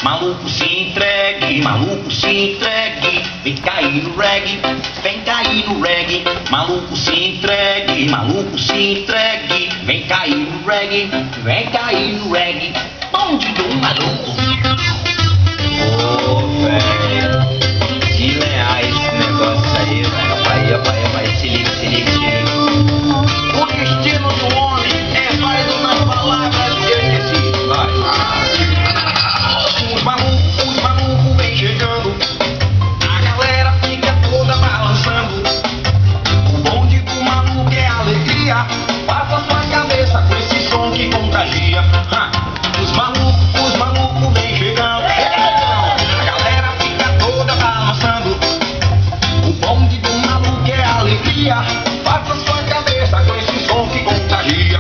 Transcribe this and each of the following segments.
Maluco se entregue, maluco se entregue. Vem cair no reggae, vem cair no reggae. Maluco se entregue, maluco se entregue. Vem cair no reggae, vem cair no reggae. Bonde do maluco. Ô, velho, que leal esse negócio aí, velho. Vai, se liga, se liga, se liga. O destino do homem é válido nas palavras que eu esqueci. Vai. Os malucos vem chegando. A galera fica toda balançando. O bonde do maluco é alegria. Passa sua cabeça com esse som que contagia. Os malucos vem chegando. A galera fica toda balançando. O bonde do maluco é alegria. Passa sua cabeça com esse som que contagia.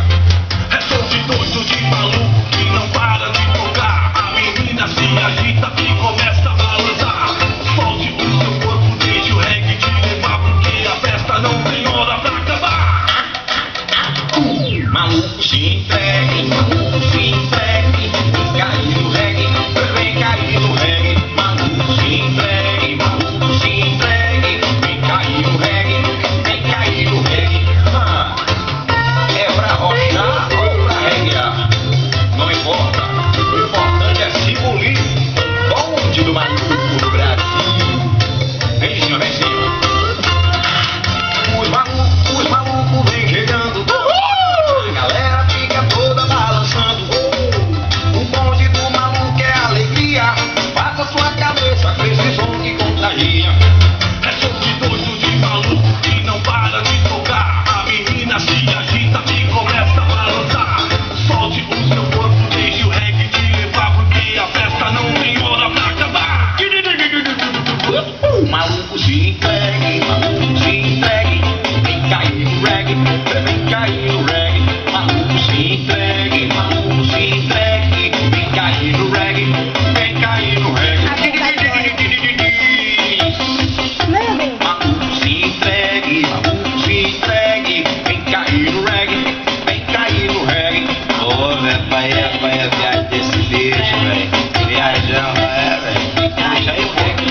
É som de doido de maluco que não para de tocar. A menina se agita e começa a balançar. Solte o seu corpo, deixe o reggae te levar, porque a festa não tem hora pra acabar. Maluco se entregue, maluco se entregue. Vem cair no reggae, vem cair no reggae. Maluco se entregue, maluco se entregue. Vem cair no reggae, vem cair no reggae. É pra rochar ou pra reggaear? Não importa, o importante é se polir. Bonde do maluco do Brasil. Vem em cima, vem em cima. Os malucos vem chegando. A galera fica toda balançando. O bonde do maluco é alegria. Passa sua cabeça com esse som que contagia. É som de doido de maluco que não para de tocar. A menina se agita e começa a balançar. Solte o seu corpo, deixe o reggae te levar, porque a festa não tem hora pra acabar. Maluco se entregue, maluco se entregue. Vem cair no reggae, vem cair no reggae. Maluco se entregue, maluco se entregue. Vem cair no reggae, vem cair no reggae. Maluco se entregue, maluco se entregue. Vem cair no reggae, vem cair no reggae. Ô, velho, vai a viagem desse bicho, velho. Viajando, velho. Deixa aí um pouco.